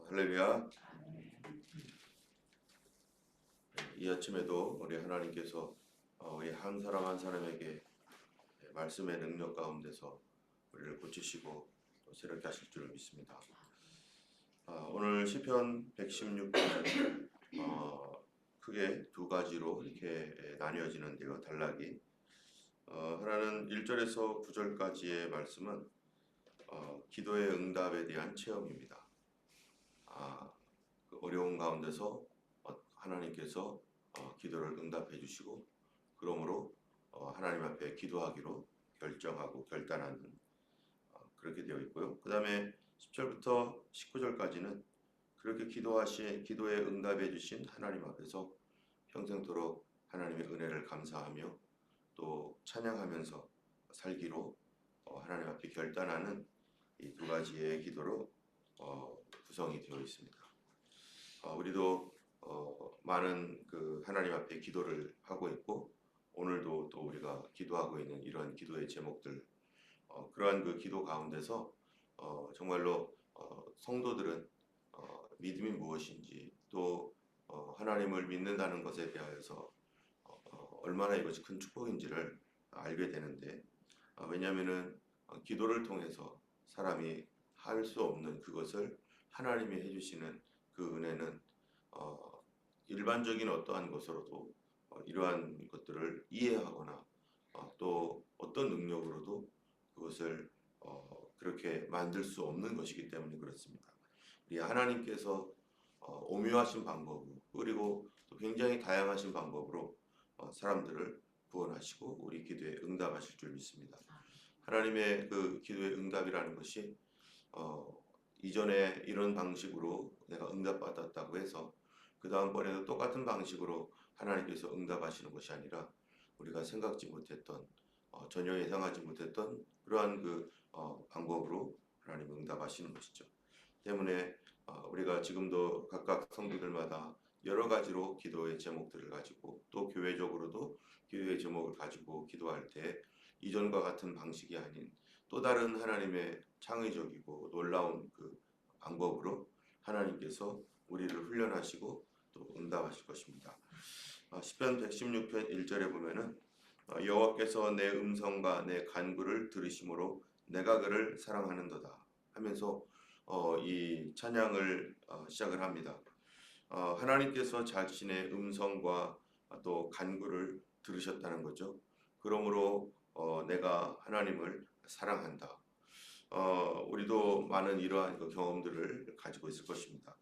할렐루야. 이 아침에도 우리 하나님께서 우리 한 사람 한 사람에게 말씀의 능력 가운데서 우리를 고치시고 또 새롭게 하실 줄을 믿습니다. 오늘 시편 116편은 크게 두 가지로 이렇게 나뉘어지는데요. 단락이 하나는 1절에서 9절까지의 말씀은 기도의 응답에 대한 체험입니다. 그 어려운 가운데서 하나님께서 기도를 응답해 주시고 그러므로 하나님 앞에 기도하기로 결정하고 결단하는 그렇게 되어 있고요. 그 다음에 10절부터 19절까지는 그렇게 기도에 응답해 주신 하나님 앞에서 평생토록 하나님의 은혜를 감사하며 또 찬양하면서 살기로 하나님 앞에 결단하는 이 두 가지의 기도로 구성이 되어 있습니다. 우리도 많은 그 하나님 앞에 기도를 하고 있고 오늘도 또 우리가 기도하고 있는 이러한 기도의 제목들 그러한 그 기도 가운데서 정말로 성도들은 믿음이 무엇인지 또 하나님을 믿는다는 것에 대하여서 얼마나 이것이 큰 축복인지를 알게 되는데 왜냐하면은 기도를 통해서 사람이 할 수 없는 그것을 하나님이 해주시는 그 은혜는 일반적인 어떠한 것으로도 이러한 것들을 이해하거나 또 어떤 능력으로도 그것을 그렇게 만들 수 없는 것이기 때문에 그렇습니다. 우리 하나님께서 오묘하신 방법 그리고 또 굉장히 다양하신 방법으로 사람들을 구원하시고 우리 기도에 응답하실 줄 믿습니다. 하나님의 그 기도의 응답이라는 것이 이전에 이런 방식으로 내가 응답받았다고 해서 그 다음번에도 똑같은 방식으로 하나님께서 응답하시는 것이 아니라 우리가 생각지 못했던 전혀 예상하지 못했던 그러한 그 방법으로 하나님 응답하시는 것이죠. 때문에 우리가 지금도 각각 성도들마다 여러 가지로 기도의 제목들을 가지고 또 교회적으로도 기도의 제목을 가지고 기도할 때 이전과 같은 방식이 아닌 또 다른 하나님의 창의적이고 놀라운 그 방법으로 하나님께서 우리를 훈련하시고 또 응답하실 것입니다. 시편 116편 1절에 보면은 여호와께서 내 음성과 내 간구를 들으심으로 내가 그를 사랑하는도다 하면서 이 찬양을 시작을 합니다. 하나님께서 자신의 음성과 또 간구를 들으셨다는 거죠. 그러므로 내가 하나님을 사랑한다. 우리도 많은 이러한 경험들을 가지고 있을 것입니다.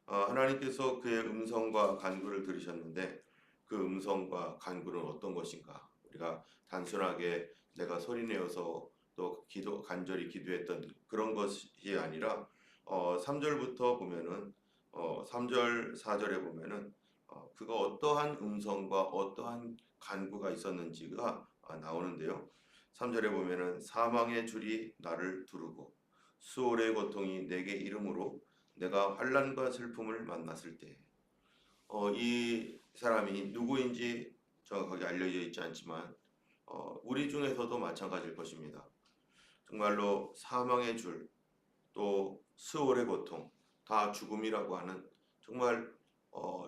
하나님께서 그의 음성과 간구를 들으셨는데 그 음성과 간구는 어떤 것인가? 우리가 단순하게 내가 소리내어서 또 간절히 기도했던 그런 것이 아니라 3절부터 보면은 3절 4절에 보면은 그가 어떠한 음성과 어떠한 간구가 있었는지가 나오는데요. 3절에 보면은 사망의 줄이 나를 두르고 수월의 고통이 내게 이름으로 내가 환난과 슬픔을 만났을 때 이 사람이 누구인지 정확하게 알려져 있지 않지만 우리 중에서도 마찬가지일 것입니다. 정말로 사망의 줄 또 수월의 고통 다 죽음이라고 하는 정말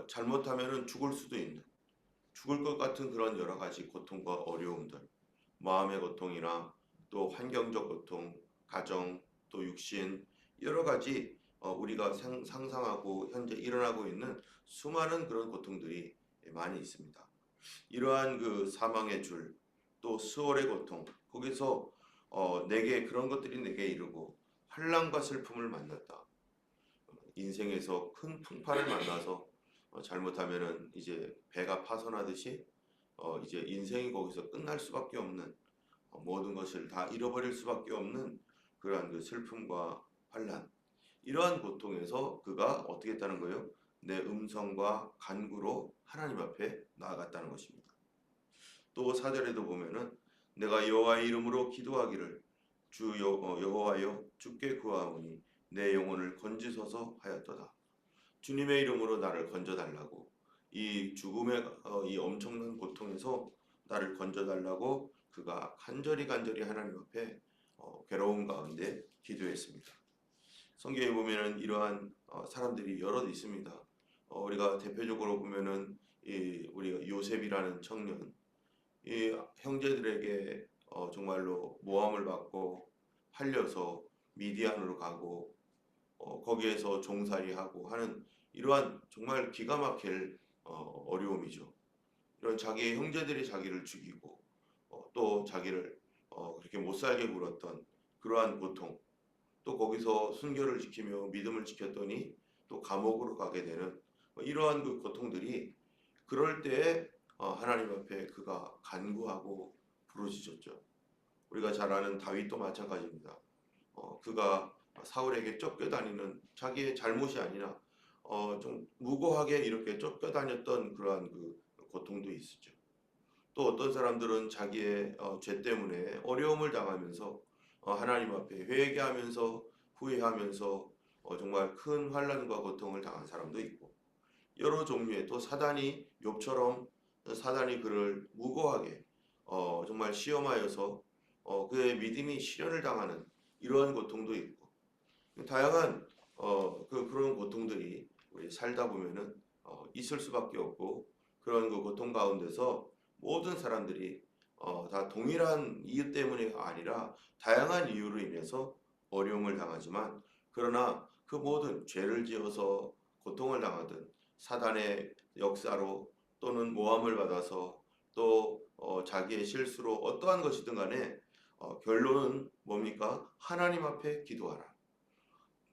잘못하면 죽을 수도 있는 죽을 것 같은 그런 여러 가지 고통과 어려움들 마음의 고통이나 또 환경적 고통 가정 또 육신 여러 가지 우리가 상상하고 현재 일어나고 있는 수많은 그런 고통들이 많이 있습니다. 이러한 그 사망의 줄 또 수월의 고통 거기서 내게 그런 것들이 내게 이르고 환난과 슬픔을 만났다. 인생에서 큰 풍파를 만나서 잘못하면은 이제 배가 파손하듯이 이제 인생이 거기서 끝날 수밖에 없는 모든 것을 다 잃어버릴 수밖에 없는 그러한 그 슬픔과 환난 이러한 고통에서 그가 어떻게 했다는 거예요? 내 음성과 간구로 하나님 앞에 나아갔다는 것입니다. 또 4절에도 보면은 내가 여호와의 이름으로 기도하기를 주 여호와여 주께 구하오니 내 영혼을 건지소서 하였도다. 주님의 이름으로 나를 건져달라고 이 죽음의 이 엄청난 고통에서 나를 건져달라고 그가 간절히 하나님 앞에 괴로움 가운데 기도했습니다. 성경에 보면은 이러한 사람들이 여럿 있습니다. 우리가 대표적으로 보면은 우리가 요셉이라는 청년, 이 형제들에게 정말로 모함을 받고 팔려서 미디안으로 가고 거기에서 종살이하고 하는 이러한 정말 기가 막힐 어려움이죠. 이런 자기의 형제들이 자기를 죽이고 또 자기를 그렇게 못 살게 굴었던 그러한 고통, 또 거기서 순결을 지키며 믿음을 지켰더니 또 감옥으로 가게 되는 이러한 그 고통들이 그럴 때에 하나님 앞에 그가 간구하고 부르짖었죠. 우리가 잘 아는 다윗도 마찬가지입니다. 그가 사울에게 쫓겨다니는 자기의 잘못이 아니라 좀 무고하게 이렇게 쫓겨다녔던 그러한 그 고통도 있었죠. 또 어떤 사람들은 자기의 죄 때문에 어려움을 당하면서 하나님 앞에 회개하면서 후회하면서 정말 큰 환난과 고통을 당한 사람도 있고 여러 종류의 또 사단이 욥처럼 사단이 그를 무고하게 정말 시험하여서 그의 믿음이 시련을 당하는 이러한 고통도 있고 다양한 그런 고통들이 우리 살다 보면은 있을 수밖에 없고 그런 그 고통 가운데서 모든 사람들이 다 동일한 이유 때문이 아니라 다양한 이유로 인해서 어려움을 당하지만 그러나 그 모든 죄를 지어서 고통을 당하든 사단의 역사로 또는 모함을 받아서 또 자기의 실수로 어떠한 것이든 간에 결론은 뭡니까? 하나님 앞에 기도하라.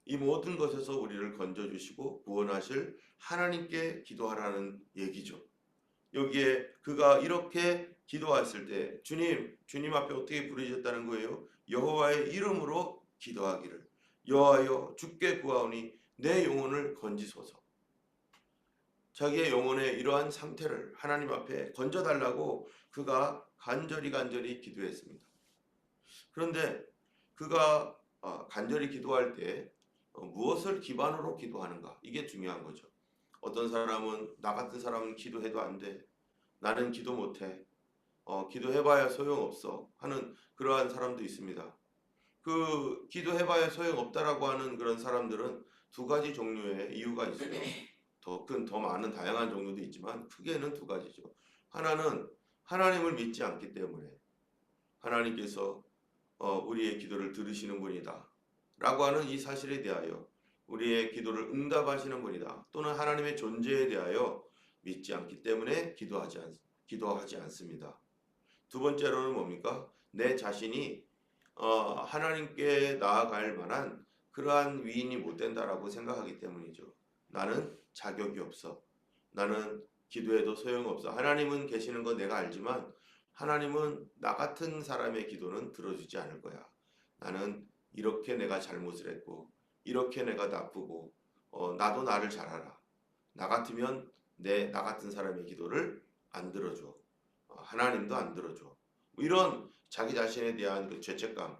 이 모든 것에서 우리를 건져주시고 구원하실 하나님께 기도하라는 얘기죠. 여기에 그가 이렇게 기도했을 때 주님 앞에 어떻게 부르셨다는 거예요? 여호와의 이름으로 기도하기를 여호와여 주께 구하오니 내 영혼을 건지소서. 자기의 영혼의 이러한 상태를 하나님 앞에 건져달라고 그가 간절히 기도했습니다. 그런데 그가 간절히 기도할 때 무엇을 기반으로 기도하는가? 이게 중요한 거죠. 어떤 사람은 나 같은 사람은 기도해도 안 돼. 나는 기도 못해. 기도해봐야 소용없어. 하는 그러한 사람도 있습니다. 그 기도해봐야 소용없다라고 하는 그런 사람들은 두 가지 종류의 이유가 있어요. 더 많은 다양한 종류도 있지만 크게는 두 가지죠. 하나는 하나님을 믿지 않기 때문에 하나님께서 우리의 기도를 들으시는 분이다 라고 하는 이 사실에 대하여 우리의 기도를 응답하시는 분이다 또는 하나님의 존재에 대하여 믿지 않기 때문에 기도하지 않습니다. 두 번째로는 뭡니까? 내 자신이 하나님께 나아갈 만한 그러한 위인이 못 된다라고 생각하기 때문이죠. 나는 자격이 없어. 나는 기도해도 소용없어. 하나님은 계시는 거 내가 알지만 하나님은 나 같은 사람의 기도는 들어주지 않을 거야. 나는 이렇게 내가 잘못을 했고 이렇게 내가 나쁘고 나도 나를 잘 알아. 나 같으면 나 같은 사람의 기도를 안 들어줘. 하나님도 안 들어줘. 이런 자기 자신에 대한 그 죄책감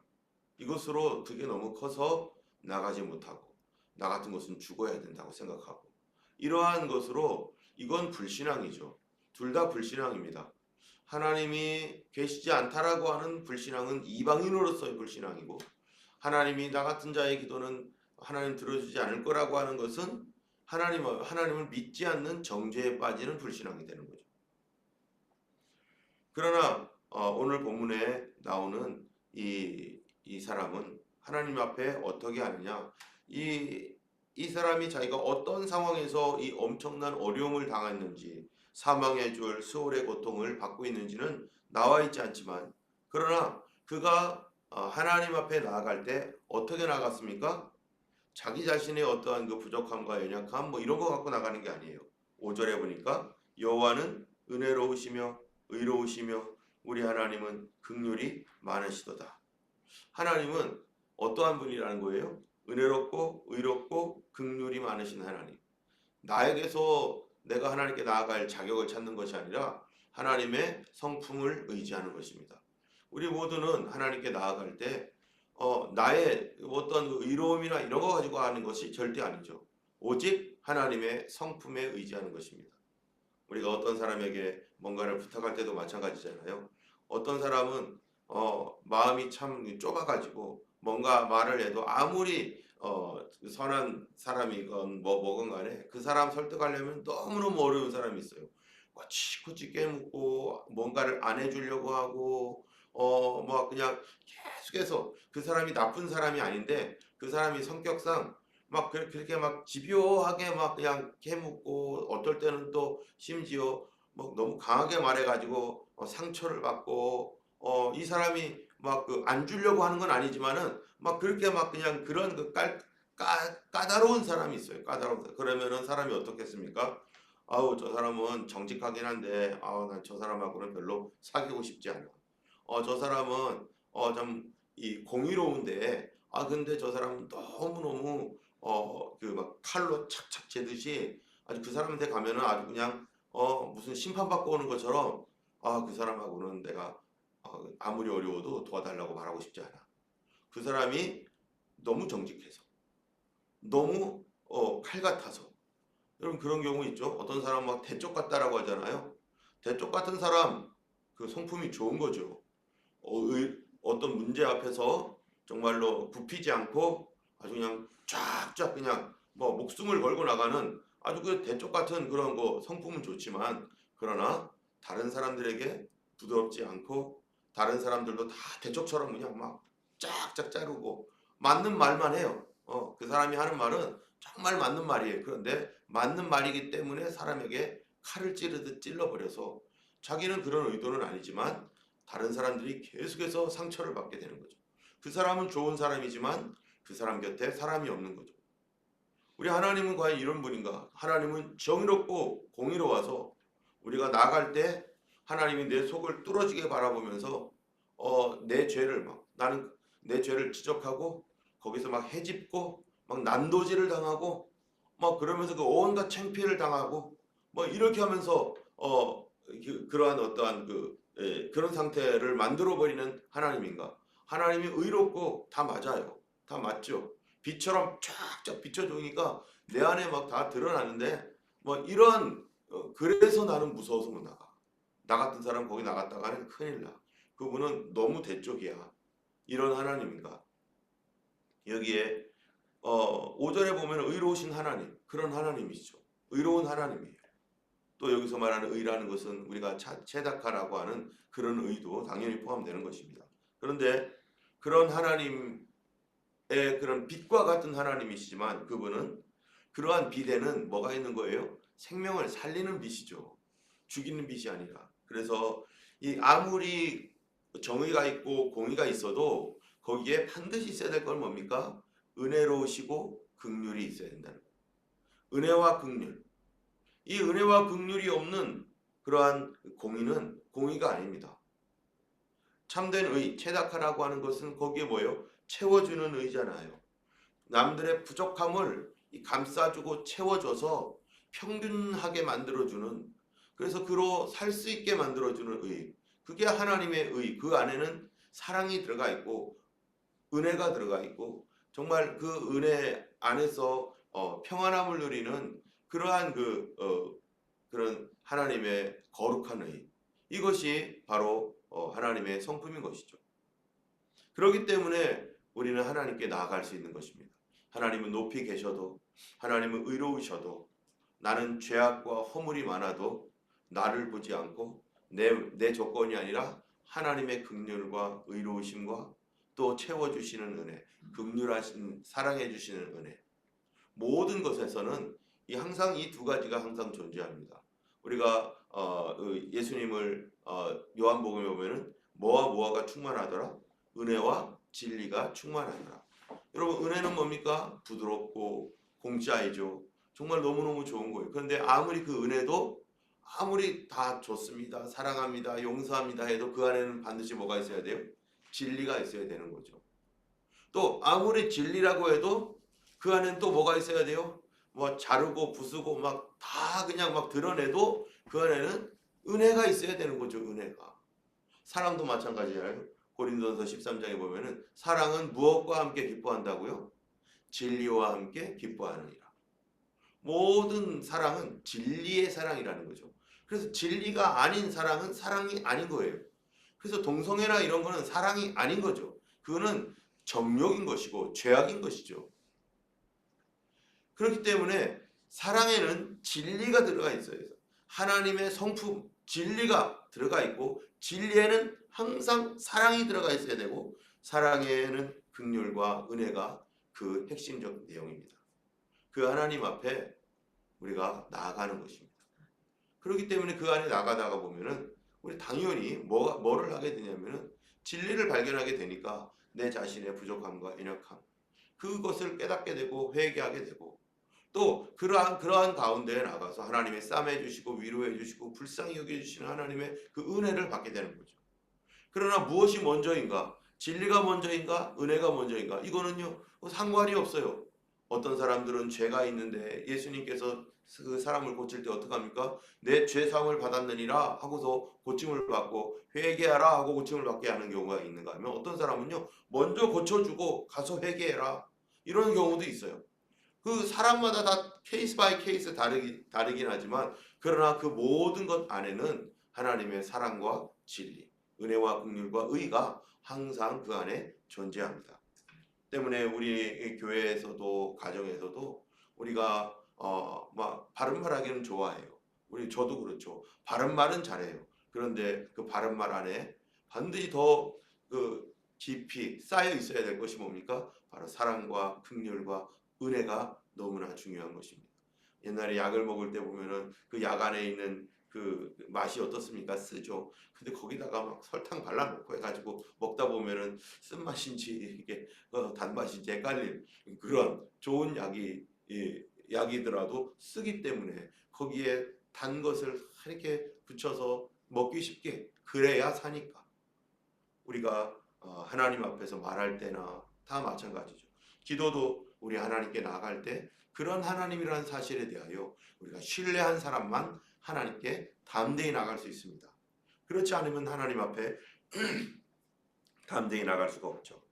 이것으로 그게 너무 커서 나가지 못하고 나 같은 것은 죽어야 된다고 생각하고 이러한 것으로 이건 불신앙이죠. 둘 다 불신앙입니다. 하나님이 계시지 않다라고 하는 불신앙은 이방인으로서의 불신앙이고 하나님이 나 같은 자의 기도는 하나님 들어주지 않을 거라고 하는 것은 하나님을 믿지 않는 정죄에 빠지는 불신앙이 되는 거죠. 그러나 오늘 본문에 나오는 이 사람은 하나님 앞에 어떻게 하느냐? 이 사람이 자기가 어떤 상황에서 이 엄청난 어려움을 당했는지 사망의 줄 수월의 고통을 받고 있는지는 나와 있지 않지만 그러나 그가 하나님 앞에 나아갈 때 어떻게 나갔습니까? 자기 자신의 어떠한 그 부족함과 연약함 뭐 이런 거 갖고 나가는 게 아니에요. 5절에 보니까 여호와는 은혜로우시며 의로우시며 우리 하나님은 긍휼이 많으시도다. 하나님은 어떠한 분이라는 거예요? 은혜롭고 의롭고 긍휼이 많으신 하나님. 나에게서 내가 하나님께 나아갈 자격을 찾는 것이 아니라 하나님의 성품을 의지하는 것입니다. 우리 모두는 하나님께 나아갈 때 나의 어떤 의로움이나 이런 거 가지고 하는 것이 절대 아니죠. 오직 하나님의 성품에 의지하는 것입니다. 우리가 어떤 사람에게 뭔가를 부탁할 때도 마찬가지잖아요. 어떤 사람은 마음이 참 좁아가지고 뭔가 말을 해도 아무리 선한 사람이건 뭐건 간에 그 사람 설득하려면 너무너무 어려운 사람이 있어요. 꼬치꼬치 깨묻고 뭔가를 안 해주려고 하고 뭐 그냥 계속해서 그 사람이 나쁜 사람이 아닌데 그 사람이 성격상 막 그렇게 막 집요하게 막 그냥 캐묻고 어떨 때는 또 심지어 뭐 너무 강하게 말해가지고 상처를 받고 이 사람이 막 그 안 주려고 하는 건 아니지만은 막 그렇게 막 그냥 그런 그 까다로운 사람이 있어요. 까다로운 사람. 그러면은 사람이 어떻겠습니까? 아우 저 사람은 정직하긴 한데 아우 난 저 사람하고는 별로 사귀고 싶지 않아. 저 사람은 좀 이 공의로운데 근데 저 사람은 너무너무 그 막 칼로 착착 재듯이 아주 그 사람한테 가면은 아주 그냥 무슨 심판받고 오는 것처럼 그 사람하고는 내가 아무리 어려워도 도와달라고 말하고 싶지 않아. 그 사람이 너무 정직해서 너무 칼 같아서 여러분 그런 경우 있죠. 어떤 사람 막 대쪽 같다라고 하잖아요. 대쪽 같은 사람 그 성품이 좋은 거죠. 어떤 문제 앞에서 정말로 굽히지 않고 아주 그냥 쫙쫙 그냥 뭐 목숨을 걸고 나가는 아주 그 대쪽 같은 그런 거 성품은 좋지만 그러나 다른 사람들에게 부드럽지 않고 다른 사람들도 다 대쪽처럼 그냥 막 쫙쫙 자르고 맞는 말만 해요. 그 사람이 하는 말은 정말 맞는 말이에요. 그런데 맞는 말이기 때문에 사람에게 칼을 찌르듯 찔러버려서 자기는 그런 의도는 아니지만 다른 사람들이 계속해서 상처를 받게 되는 거죠. 그 사람은 좋은 사람이지만 그 사람 곁에 사람이 없는 거죠. 우리 하나님은 과연 이런 분인가? 하나님은 정의롭고 공의로워서 우리가 나갈 때 하나님이 내 속을 뚫어지게 바라보면서 내 죄를 막 나는 내 죄를 지적하고 거기서 막 헤집고 막 난도질을 당하고 막 그러면서 그 온갖 창피를 당하고 뭐 이렇게 하면서 그러한 어떠한 그런 상태를 만들어 버리는 하나님인가? 하나님이 의롭고 다 맞아요. 다 맞죠. 빛처럼 쫙쫙 비춰주니까 내 안에 막 다 드러나는데 뭐 이런 그래서 나는 무서워서 못 나가. 나 같은 사람 거기 나갔다가는 큰일 나. 그분은 너무 대쪽이야. 이런 하나님인가? 여기에 5절에 보면 의로우신 하나님 그런 하나님이시죠. 의로운 하나님이에요. 또 여기서 말하는 의라는 것은 우리가 체다카라고 하는 그런 의도 당연히 포함되는 것입니다. 그런데 그런 하나님의 그런 빛과 같은 하나님이시지만 그분은 그러한 빛에는 뭐가 있는 거예요? 생명을 살리는 빛이죠. 죽이는 빛이 아니라. 그래서 이 아무리 정의가 있고 공의가 있어도 거기에 반드시 있어야 될 건 뭡니까? 은혜로우시고 긍휼이 있어야 된다는 거예요. 은혜와 긍휼. 이 은혜와 긍휼이 없는 그러한 공의는 공의가 아닙니다. 참된 의, 체다카라고 하는 것은 거기에 뭐예요? 채워주는 의잖아요. 남들의 부족함을 감싸주고 채워줘서 평균하게 만들어주는 그래서 그로 살 수 있게 만들어주는 의. 그게 하나님의 의. 그 안에는 사랑이 들어가 있고 은혜가 들어가 있고 정말 그 은혜 안에서 평안함을 누리는 그러한 그런 하나님의 거룩한 의 이것이 바로 하나님의 성품인 것이죠. 그렇기 때문에 우리는 하나님께 나아갈 수 있는 것입니다. 하나님은 높이 계셔도 하나님은 의로우셔도 나는 죄악과 허물이 많아도 나를 보지 않고 내 조건이 아니라 하나님의 긍휼과 의로우심과 또 채워주시는 은혜, 긍휼하신 사랑해 주시는 은혜 모든 것에서는 항상 이 두 가지가 항상 존재합니다. 우리가 예수님을 요한복음에 보면은 뭐가 충만하더라? 은혜와 진리가 충만하더라. 여러분 은혜는 뭡니까? 부드럽고 공짜이죠. 정말 너무너무 좋은 거예요. 그런데 아무리 그 은혜도 아무리 다 좋습니다. 사랑합니다. 용서합니다 해도 그 안에는 반드시 뭐가 있어야 돼요? 진리가 있어야 되는 거죠. 또 아무리 진리라고 해도 그 안에는 또 뭐가 있어야 돼요? 뭐 자르고 부수고 막 다 그냥 막 드러내도 그 안에는 은혜가 있어야 되는 거죠. 은혜가. 사랑도 마찬가지예요. 고린도전서 13장에 보면은 사랑은 무엇과 함께 기뻐한다고요? 진리와 함께 기뻐하느니라. 모든 사랑은 진리의 사랑이라는 거죠. 그래서 진리가 아닌 사랑은 사랑이 아닌 거예요. 그래서 동성애나 이런 거는 사랑이 아닌 거죠. 그거는 정욕인 것이고 죄악인 것이죠. 그렇기 때문에 사랑에는 진리가 들어가 있어요. 하나님의 성품, 진리가 들어가 있고 진리에는 항상 사랑이 들어가 있어야 되고 사랑에는 긍휼과 은혜가 그 핵심적 내용입니다. 그 하나님 앞에 우리가 나아가는 것입니다. 그렇기 때문에 그 안에 나가다가 보면은 우리 당연히 뭐를 하게 되냐면은 진리를 발견하게 되니까 내 자신의 부족함과 연약함 그것을 깨닫게 되고 회개하게 되고 또 그러한 가운데에 나가서 하나님의 싸매 주시고 위로해 주시고 불쌍히 여겨 주시는 하나님의 그 은혜를 받게 되는 거죠. 그러나 무엇이 먼저인가? 진리가 먼저인가? 은혜가 먼저인가? 이거는요 상관이 없어요. 어떤 사람들은 죄가 있는데 예수님께서 그 사람을 고칠 때 어떡합니까? 내 죄 사함을 받았느니라 하고서 고침을 받고 회개하라 하고 고침을 받게 하는 경우가 있는가 하면 어떤 사람은요 먼저 고쳐주고 가서 회개해라 이런 경우도 있어요. 그 사람마다 다 케이스 바이 케이스 다르긴 하지만 그러나 그 모든 것 안에는 하나님의 사랑과 진리, 은혜와 긍휼과 의가 항상 그 안에 존재합니다. 때문에 우리 교회에서도 가정에서도 우리가 막 바른 말하기는 좋아해요. 저도 그렇죠. 바른 말은 잘해요. 그런데 그 바른 말 안에 반드시 더 그 깊이 쌓여 있어야 될 것이 뭡니까? 바로 사랑과 긍휼과 은혜가 너무나 중요한 것입니다. 옛날에 약을 먹을 때 보면은 그 약 안에 있는 그 맛이 어떻습니까? 쓰죠. 근데 거기다가 막 설탕 발라놓고 해가지고 먹다 보면은 쓴맛인지 이게 단맛인지 헷갈릴 그런 좋은 약이더라도 쓰기 때문에 거기에 단 것을 이렇게 붙여서 먹기 쉽게 그래야 사니까 우리가 하나님 앞에서 말할 때나 다 마찬가지죠. 기도도 우리 하나님께 나아갈 때 그런 하나님이라는 사실에 대하여 우리가 신뢰한 사람만 하나님께 담대히 나갈 수 있습니다. 그렇지 않으면 하나님 앞에 담대히 나갈 수가 없죠.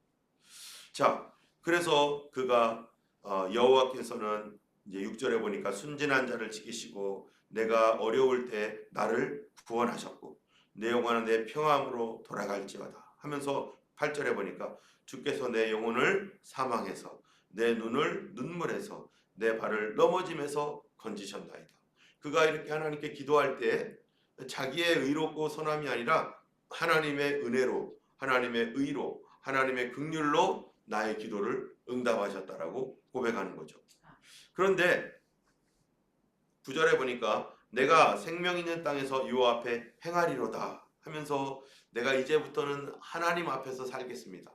자, 그래서 그가 여호와께서는 이제 6절에 보니까 순진한 자를 지키시고 내가 어려울 때 나를 구원하셨고 내 영혼은 내 평안으로 돌아갈지어다 하면서 8절에 보니까 주께서 내 영혼을 사망해서 내 눈을 눈물에서 내 발을 넘어짐에서 건지셨나이다. 그가 이렇게 하나님께 기도할 때 자기의 의롭고 선함이 아니라 하나님의 은혜로 하나님의 의로 하나님의 긍휼로 나의 기도를 응답하셨다라고 고백하는 거죠. 그런데 9절에 보니까 내가 생명 있는 땅에서 여호와 앞에 행하리로다 하면서 내가 이제부터는 하나님 앞에서 살겠습니다.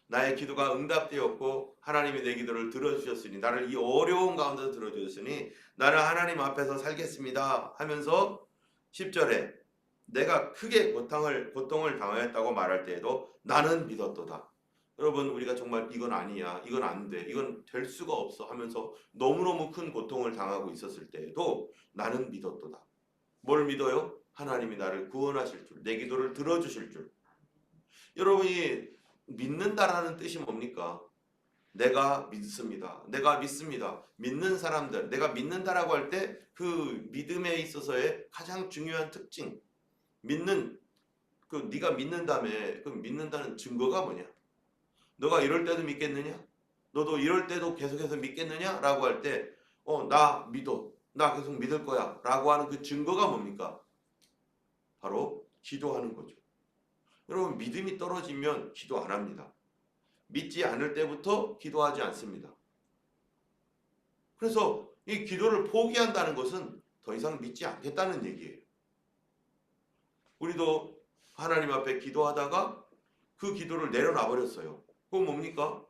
나의 기도가 응답되었고 하나님이 내 기도를 들어주셨으니 나를 이 어려운 가운데서 들어주셨으니 나는 하나님 앞에서 살겠습니다 하면서 10절에 내가 크게 고통을 당하였다고 말할 때에도 나는 믿었도다. 여러분 우리가 정말 이건 아니야 이건 안 돼 이건 될 수가 없어 하면서 너무너무 큰 고통을 당하고 있었을 때에도 나는 믿었도다. 뭘 믿어요? 하나님이 나를 구원하실 줄 내 기도를 들어주실 줄. 여러분이 믿는다라는 뜻이 뭡니까? 내가 믿습니다. 내가 믿습니다. 믿는 사람들 내가 믿는다라고 할 때 그 믿음에 있어서의 가장 중요한 특징 믿는 그 네가 믿는다며 그 믿는다는 증거가 뭐냐? 너가 이럴 때도 믿겠느냐? 너도 이럴 때도 계속해서 믿겠느냐? 라고 할 때 나 믿어. 나 계속 믿을 거야. 라고 하는 그 증거가 뭡니까? 바로 기도하는 거죠. 여러분 믿음이 떨어지면 기도 안 합니다. 믿지 않을 때부터 기도하지 않습니다. 그래서 이 기도를 포기한다는 것은 더 이상 믿지 않겠다는 얘기예요. 우리도 하나님 앞에 기도하다가 그 기도를 내려놔 버렸어요. 그건 뭡니까?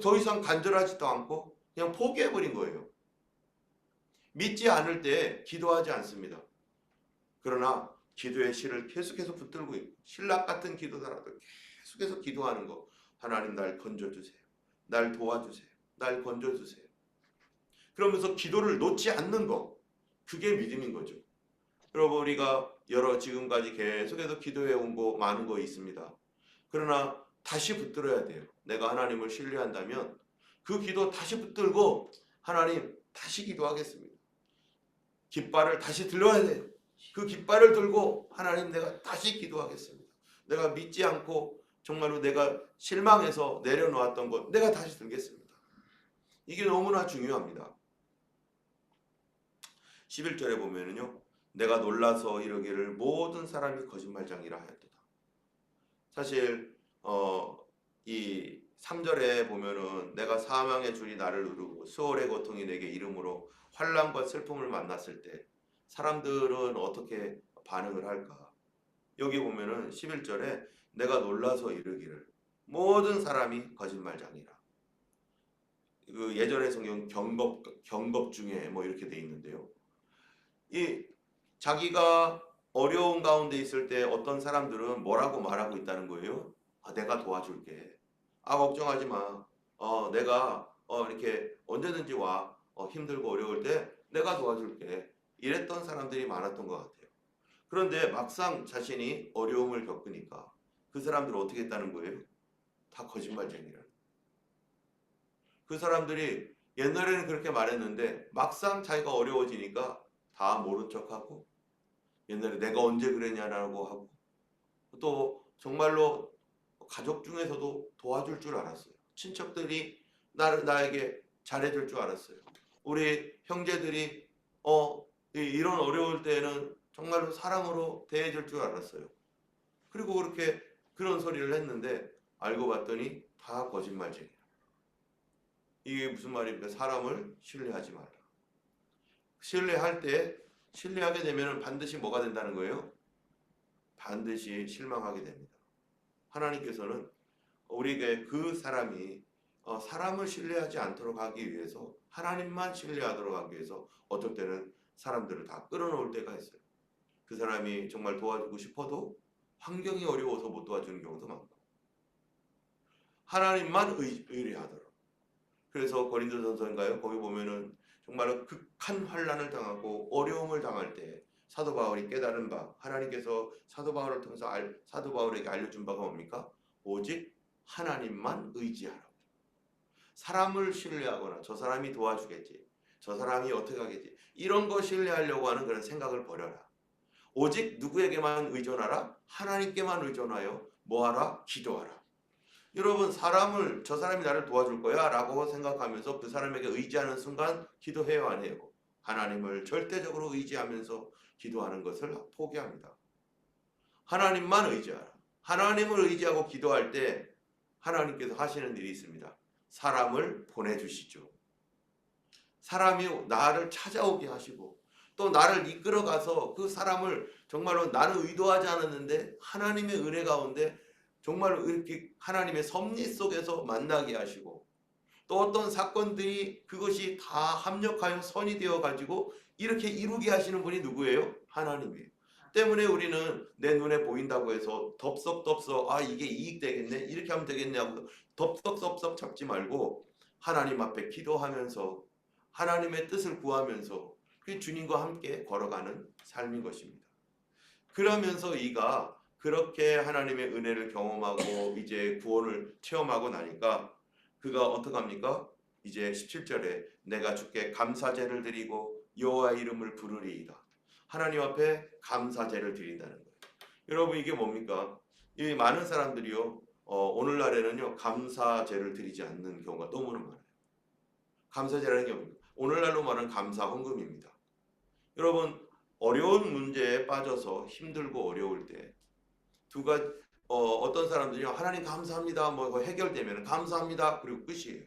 더 이상 간절하지도 않고 그냥 포기해버린 거예요. 믿지 않을 때 기도하지 않습니다. 그러나 기도의 실을 계속해서 붙들고 있고 신락 같은 기도더라도 계속해서 기도하는 거. 하나님 날 건져주세요. 날 도와주세요. 날 건져주세요. 그러면서 기도를 놓지 않는 거. 그게 믿음인 거죠. 여러분 우리가 지금까지 계속해서 기도해 온 거 많은 거 있습니다. 그러나 다시 붙들어야 돼요. 내가 하나님을 신뢰한다면 그 기도 다시 붙들고 하나님 다시 기도하겠습니다. 깃발을 다시 들어야 돼요. 그 깃발을 들고 하나님 내가 다시 기도하겠습니다. 내가 믿지 않고 정말로 내가 실망해서 내려놓았던 것 내가 다시 들겠습니다. 이게 너무나 중요합니다. 11절에 보면은요. 내가 놀라서 이르기를 모든 사람이 거짓말장이라 하였도다. 사실 이 3절에 보면은 내가 사망의 줄이 나를 누르고 수월의 고통이 내게 이름으로 환난과 슬픔을 만났을 때 사람들은 어떻게 반응을 할까? 여기 보면은 11절에 내가 놀라서 이르기를 모든 사람이 거짓말장이라. 그 예전의 성경 경법 중에 뭐 이렇게 돼 있는데요. 이 자기가 어려운 가운데 있을 때 어떤 사람들은 뭐라고 말하고 있다는 거예요? 내가 도와줄게. 걱정하지 마. 내가 이렇게 언제든지 와. 힘들고 어려울 때 내가 도와줄게. 이랬던 사람들이 많았던 것 같아요. 그런데 막상 자신이 어려움을 겪으니까 그 사람들은 어떻게 했다는 거예요? 다 거짓말쟁이라는. 그 사람들이 옛날에는 그렇게 말했는데 막상 자기가 어려워지니까 다 모른 척하고 옛날에 내가 언제 그랬냐라고 하고 또 정말로 가족 중에서도 도와줄 줄 알았어요. 친척들이 나에게 잘해줄 줄 알았어요. 우리 형제들이 이런 어려울 때는 정말로 사랑으로 대해줄 줄 알았어요. 그리고 그렇게 그런 소리를 했는데 알고 봤더니 다 거짓말쟁이야. 이게 무슨 말입니까? 사람을 신뢰하지 마라. 신뢰하게 되면 반드시 뭐가 된다는 거예요? 반드시 실망하게 됩니다. 하나님께서는 우리에게 그 사람이 사람을 신뢰하지 않도록 하기 위해서 하나님만 신뢰하도록 하기 위해서 어떨 때는 사람들을 다 끌어놓을 때가 있어요. 그 사람이 정말 도와주고 싶어도 환경이 어려워서 못 도와주는 경우도 많고 하나님만 의뢰하도록. 그래서 고린도전서인가요? 거기 보면은 정말로 극한 환난을 당하고 어려움을 당할 때 사도 바울이 깨달은 바 하나님께서 사도 바울을 통해서 사도 바울에게 알려준 바가 뭡니까? 오직 하나님만 의지하라. 사람을 신뢰하거나 저 사람이 도와주겠지, 저 사람이 어떻게 하겠지 이런 거 신뢰하려고 하는 그런 생각을 버려라. 오직 누구에게만 의존하라? 하나님께만 의존하여 뭐하라? 기도하라. 여러분 저 사람이 나를 도와줄 거야 라고 생각하면서 그 사람에게 의지하는 순간 기도해요 안 해요? 하나님을 절대적으로 의지하면서 기도하는 것을 포기합니다. 하나님만 의지하라. 하나님을 의지하고 기도할 때 하나님께서 하시는 일이 있습니다. 사람을 보내주시죠. 사람이 나를 찾아오게 하시고 또 나를 이끌어가서 그 사람을 정말로 나는 의도하지 않았는데 하나님의 은혜 가운데 정말 이렇게 하나님의 섭리 속에서 만나게 하시고 또 어떤 사건들이 그것이 다 합력하여 선이 되어 가지고 이렇게 이루게 하시는 분이 누구예요? 하나님이에요. 때문에 우리는 내 눈에 보인다고 해서 덥석덥석 이게 이익되겠네 이렇게 하면 되겠네 하고 덥석덥석 잡지 말고 하나님 앞에 기도하면서 하나님의 뜻을 구하면서 그 주님과 함께 걸어가는 삶인 것입니다. 그러면서 이가 그렇게 하나님의 은혜를 경험하고 이제 구원을 체험하고 나니까 그가 어떡합니까? 이제 17절에 내가 주께 감사제를 드리고 여호와의 이름을 부르리이다. 하나님 앞에 감사제를 드린다는 거예요. 여러분 이게 뭡니까? 이 많은 사람들이요 오늘날에는요 감사제를 드리지 않는 경우가 너무나 많아요. 감사제라는 게 뭡니까? 오늘날로 말하는 감사 헌금입니다. 여러분 어려운 문제에 빠져서 힘들고 어려울 때 두 가지 어떤 사람들이 하나님 감사합니다 뭐 해결되면 감사합니다 그리고 끝이에요.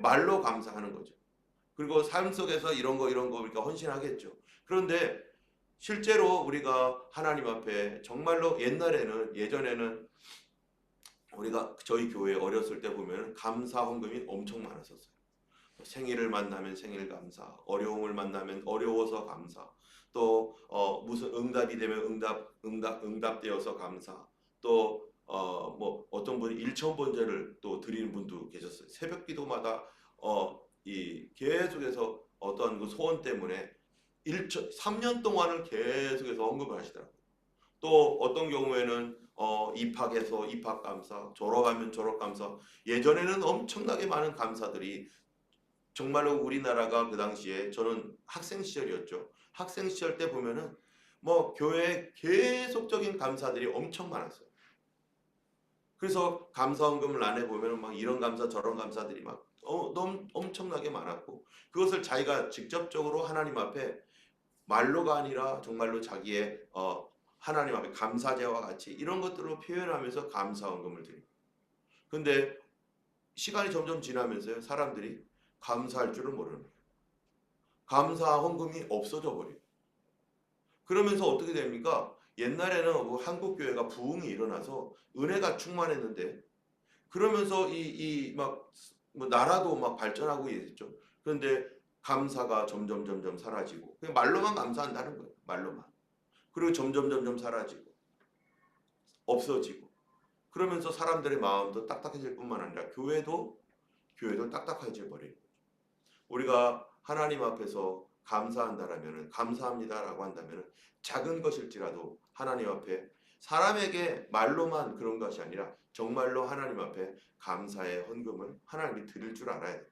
말로 감사하는 거죠. 그리고 삶 속에서 이런 거 우리가 헌신하겠죠. 그런데 실제로 우리가 하나님 앞에 정말로 예전에는 우리가 저희 교회 어렸을 때 보면 감사 헌금이 엄청 많았었어요. 생일을 만나면 생일 감사, 어려움을 만나면 어려워서 감사, 또 무슨 응답이 되면 응답되어서 감사, 또 뭐 어떤 분이 일천번제를 또 드리는 분도 계셨어요. 새벽기도마다 계속해서 어떤 그 소원 때문에 3년 동안을 계속해서 언급을 하시더라고요. 또 어떤 경우에는 입학해서 입학 감사, 졸업하면 졸업 감사. 예전에는 엄청나게 많은 감사들이 정말로 우리나라가 그 당시에 저는 학생 시절이었죠. 학생 시절 때 보면은 뭐 교회에 계속적인 감사들이 엄청 많았어요. 그래서 감사헌금을 안에 보면 막 이런 감사 저런 감사들이 막 너무 엄청나게 많았고, 그것을 자기가 직접적으로 하나님 앞에 말로가 아니라 정말로 자기의 하나님 앞에 감사제와 같이 이런 것들로 표현하면서 감사헌금을 드립니다. 근데 시간이 점점 지나면서요, 사람들이 감사할 줄을 모르는 거예요. 감사헌금이 없어져 버려요. 그러면서 어떻게 됩니까? 옛날에는 한국 교회가 부흥이 일어나서 은혜가 충만했는데, 그러면서 막 뭐 나라도 막 발전하고 있었죠. 그런데 감사가 점점 사라지고, 그냥 말로만 감사한다는 거예요. 말로만. 그리고 점점 사라지고 없어지고, 그러면서 사람들의 마음도 딱딱해질 뿐만 아니라 교회도 딱딱해져 버려요. 우리가 하나님 앞에서 감사한다라면, 감사합니다라고 한다면 작은 것일지라도 하나님 앞에, 사람에게 말로만 그런 것이 아니라 정말로 하나님 앞에 감사의 헌금을 하나님이 드릴 줄 알아야 돼요.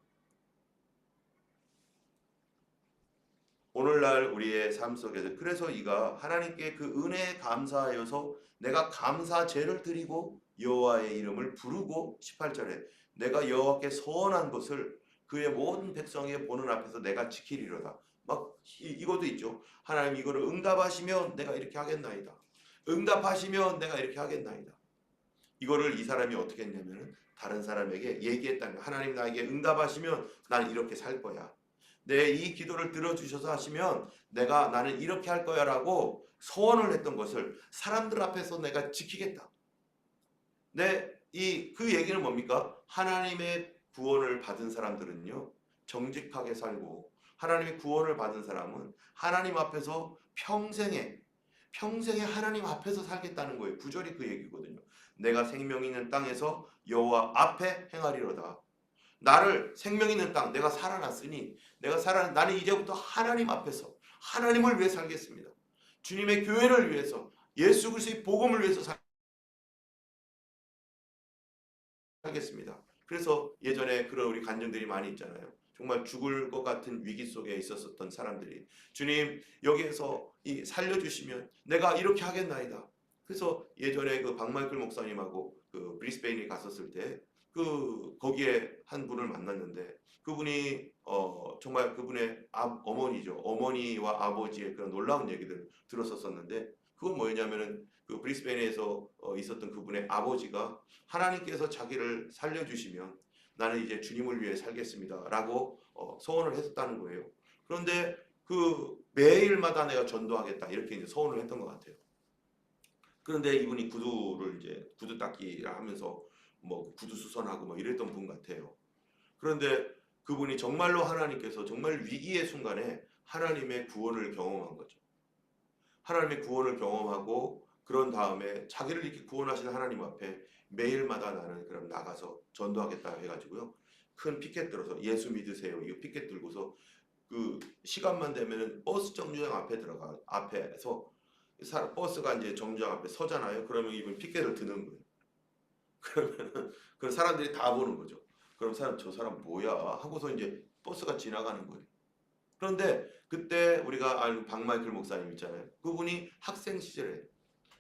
오늘날 우리의 삶 속에서, 그래서 이가 하나님께 그 은혜에 감사하여서 내가 감사제를 드리고 여호와의 이름을 부르고, 18절에 내가 여호와께 서원한 것을 그의 모든 백성의 보는 앞에서 내가 지키리로다. 막 이것도 있죠. 하나님 이거를 응답하시면 내가 이렇게 하겠나이다. 응답하시면 내가 이렇게 하겠나이다. 이거를 이 사람이 어떻게 했냐면 다른 사람에게 얘기했다는 거야. 하나님 나에게 응답하시면 난 이렇게 살 거야. 내 이 기도를 들어주셔서 하시면 나는 이렇게 할 거야 라고 소원을 했던 것을 사람들 앞에서 내가 지키겠다. 그 얘기는 뭡니까? 하나님의 구원을 받은 사람들은요, 정직하게 살고, 하나님의 구원을 받은 사람은 하나님 앞에서 평생에 하나님 앞에서 살겠다는 거예요. 구절이 그 얘기거든요. 내가 생명 있는 땅에서 여호와 앞에 행하리로다. 나를 생명 있는 땅, 내가 살아났으니 나는 이제부터 하나님 앞에서 하나님을 위해 살겠습니다. 주님의 교회를 위해서, 예수 그리스도의 복음을 위해서 살겠습니다. 그래서 예전에 그런 우리 간증들이 많이 있잖아요. 정말 죽을 것 같은 위기 속에 있었던 사람들이, 주님 여기에서 살려주시면 내가 이렇게 하겠나이다. 그래서 예전에 그 박마이클 목사님하고 그 브리스베인에 갔었을 때 거기에 한 분을 만났는데, 그분이 정말 그분의 어머니죠. 어머니와 아버지의 그런 놀라운 얘기들 들었었는데, 그건 뭐였냐면은 그 브리스베인에서 있었던 그분의 아버지가 하나님께서 자기를 살려주시면 나는 이제 주님을 위해 살겠습니다라고 소원을 했었다는 거예요. 그런데 그 매일마다 내가 전도하겠다 이렇게 이제 소원을 했던 것 같아요. 그런데 이분이 구두 닦기를 하면서 뭐 구두 수선하고 뭐 이랬던 분 같아요. 그런데 그분이 정말로 하나님께서 정말 위기의 순간에 하나님의 구원을 경험한 거죠. 하나님의 구원을 경험하고, 그런 다음에 자기를 이렇게 구원하신 하나님 앞에 매일마다 나는 그럼 나가서 전도하겠다 해가지고요, 큰 피켓 들어서 예수 믿으세요 이거 피켓 들고서 그 시간만 되면은 버스 정류장 앞에서 버스가 이제 정류장 앞에 서잖아요. 그러면 이분 피켓을 드는 거예요. 그러면은 그 사람들이 다 보는 거죠. 그럼 저 사람 뭐야 하고서 이제 버스가 지나가는 거예요. 그런데 그때 우리가 아는 박마이클 목사님 있잖아요. 그분이 학생 시절에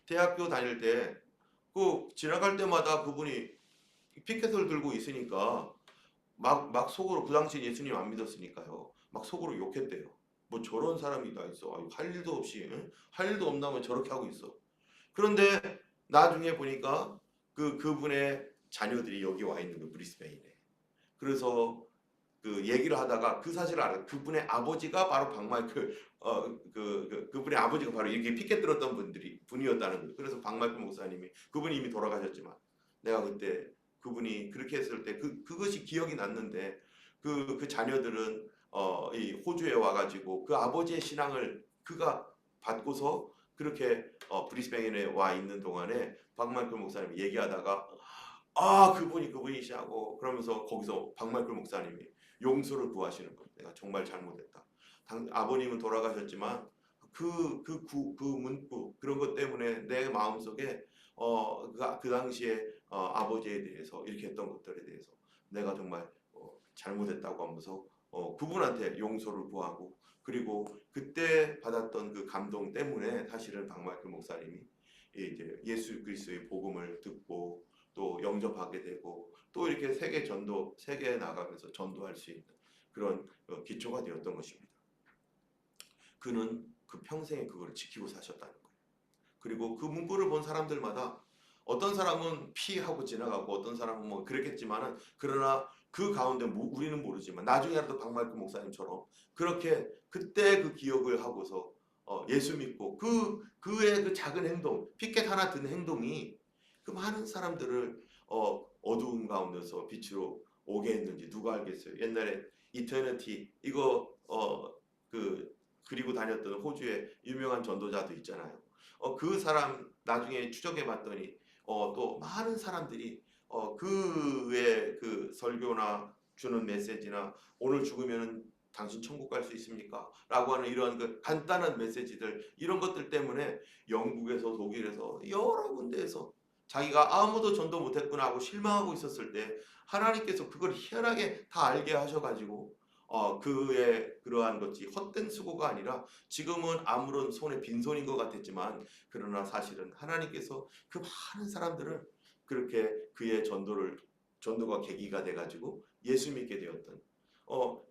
대학교 다닐 때 그 지나갈 때마다 그분이 피켓을 들고 있으니까 막 속으로, 그 당시 예수님 안 믿었으니까요, 막 속으로 욕했대요. 뭐 저런 사람이 다 있어. 할 일도 없이, 응? 할 일도 없나면 저렇게 하고 있어. 그런데 나중에 보니까 그분의 자녀들이 여기 와 있는 거, 브리스베인에. 그래서 그 얘기를 하다가 그 사실을 알아요. 그분의 아버지가 바로 박마이클 그분의 아버지가 바로 이렇게 피켓 들었던 분이었다는 거예요. 그래서 박마이클 목사님이, 그분이 이미 돌아가셨지만 내가 그때 그분이 그렇게 했을 때 그것이 기억이 났는데, 그 자녀들은 이 호주에 와가지고 그 아버지의 신앙을 그가 받고서 그렇게 브리스베인에 와 있는 동안에 박마이클 목사님이 얘기하다가 그분이시하고 그러면서 거기서 박마이클 목사님이 용서를 구하시는 거예요. 내가 정말 잘못했다. 아버님은 돌아가셨지만 그 문구 그런 것 때문에 내 마음속에 그 당시에 아버지에 대해서 이렇게 했던 것들에 대해서 내가 정말 잘못했다고 하면서 그분한테 용서를 구하고, 그리고 그때 받았던 그 감동 때문에 사실은 박마이클 목사님이 이제 예수 그리스도의 복음을 듣고 또 영접하게 되고 또 이렇게 세계에 나가면서 전도할 수 있는 그런 기초가 되었던 것입니다. 그는 그 평생에 그걸 지키고 사셨다는 거예요. 그리고 그 문구를 본 사람들마다 어떤 사람은 피하고 지나가고 어떤 사람은 뭐 그랬겠지만은 그러나 그 가운데 우리는 모르지만 나중에라도 박말구 목사님처럼 그렇게 그때 그 기억을 하고서 예수 믿고 그의 그 작은 행동, 피켓 하나 든 행동이 그 많은 사람들을 어두운 가운데서 빛으로 오게 했는지 누가 알겠어요. 옛날에 이터니티 이거 그리고 다녔던 호주의 유명한 전도자도 있잖아요. 그 사람 나중에 추적해 봤더니 또 많은 사람들이 그의 그 설교나 주는 메시지나 오늘 죽으면 당신 천국 갈 수 있습니까? 라고 하는 이런 그 간단한 메시지들 이런 것들 때문에 영국에서 독일에서 여러 군데에서 자기가 아무도 전도 못했구나 하고 실망하고 있었을 때 하나님께서 그걸 희한하게 다 알게 하셔가지고 그의 그러한 것이 헛된 수고가 아니라 지금은 아무런 손에 빈손인 것 같았지만 그러나 사실은 하나님께서 그 많은 사람들을 그렇게 그의 전도가 계기가 돼가지고 예수 믿게 되었던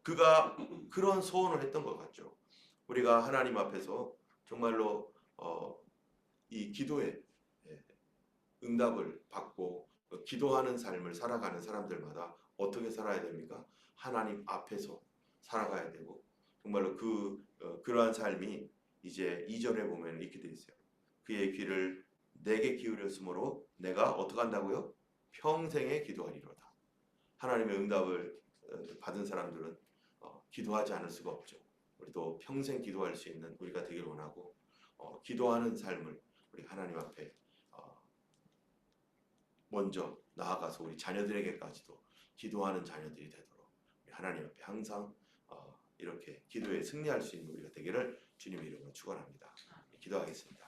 그가 그런 소원을 했던 것 같죠. 우리가 하나님 앞에서 정말로 이 기도에 응답을 받고 기도하는 삶을 살아가는 사람들마다 어떻게 살아야 됩니까? 하나님 앞에서 살아가야 되고 정말로 그러한 삶이 이제 2절에 보면 이렇게 돼 있어요. 그의 귀를 내게 기울였으므로 내가 어떻게 한다고요? 평생에 기도하리로다. 하나님의 응답을 받은 사람들은 기도하지 않을 수가 없죠. 우리도 평생 기도할 수 있는 우리가 되길 원하고 기도하는 삶을 우리 하나님 앞에 먼저 나아가서 우리 자녀들에게까지도 기도하는 자녀들이 되도록 우리 하나님 앞에 항상 이렇게 기도에 승리할 수 있는 우리가 되기를 주님의 이름으로 축원합니다. 기도하겠습니다.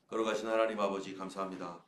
걸어가신 하나님 아버지 감사합니다.